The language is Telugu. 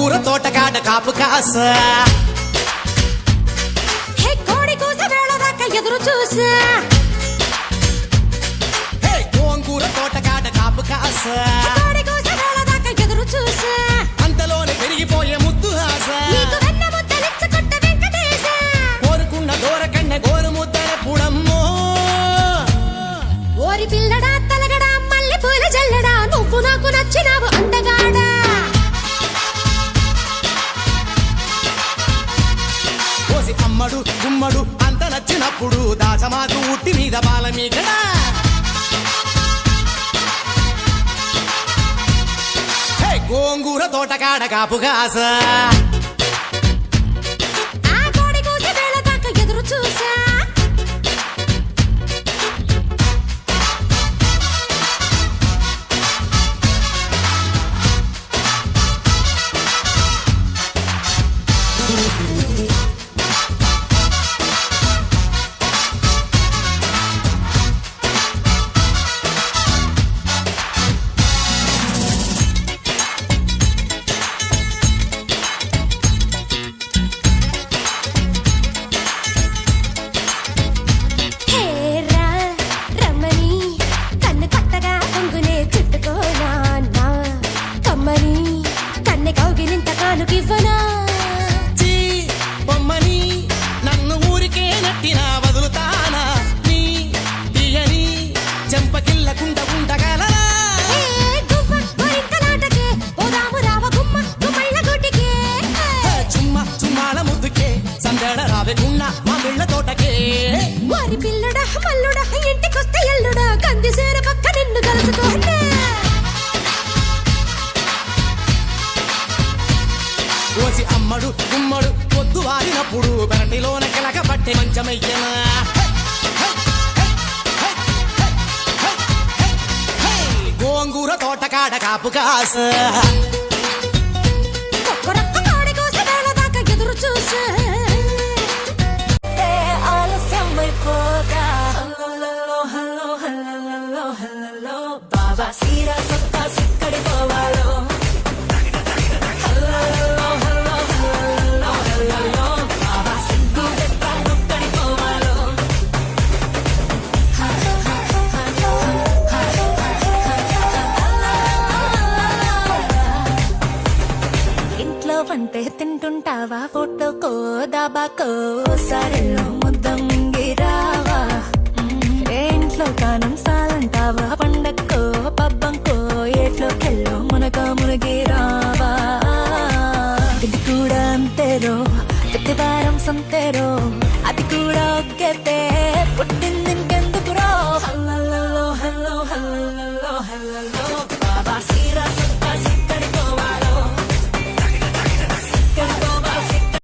గోంగూర తోటకాడ కాపు కాస కోడి కూస వేళ దాకా ఎదురు చూసా గోంగూర తోటకాడ కాపు కాస కోడి కూస వేళ దాకా ఎదురు చూసా అంతలోనే పెరిగిపోయే ముద్దు ఆశ నీకు వెన్న ముద్దలిచ్చుకుంట వెంకటేశ కోరుకున్న దూరకన్న గోరు ముద్దల పుడమ్మో ఓరి పిల్లడా తలగడా మల్లె పూల జల్లడా నువ్వు నాకు నచ్చినావు అందగాడా కోసి అమ్మడు గుమ్మడు అంత నచ్చినప్పుడు దాచమాకు ఉట్టి మీద బాల మీకడా గోంగూర తోటకాడ కాపు కాస ఆ కోడి కూస వేళ దాకా ఎదురు చూసా బొమ్మని నన్ను ఊరికే నట్టినా వదులుతానా నీ తీయని చెంపకిల్లకుండ ఉండగలరా చుమ్మ చుమ్మాల ముద్దుకే సందడ రావెకున్న మా పిల్ల తోటకే వారి పిల్లడా మల్లుడా ఇంటికొస్తే ఎల్లుడా కంది సేర పక్క నిన్ను కలుసుకోండి కోసి అమ్మడు గుమ్మడు పొద్దు వారినప్పుడు పెరటిలోన కిలక పట్టే మంచమయ్యనా గోంగూర తోటకాడ కాపు కాస కోడి కూస వేళ దాకా ఎదురు చూసా బాబా సీరా సొత్తా సిక్కడి పోవాలో అంటే తింటుంటావా ఫోటోకో దాబాకో సరెల్లో ముద్దంగిరావా ఇంట్లో కానం సాలంటావా పండక్కో పబ్బంకో ఏట్లోకెళ్ళో మునక మునిగిరావా ఇది కూడా అంతేరో ప్రతివారం సంతేరో అది కూడా ఒక్కేతే పుట్టింది ఇంకెందుకురో హల్లో హల్లో హల్లో హల్లో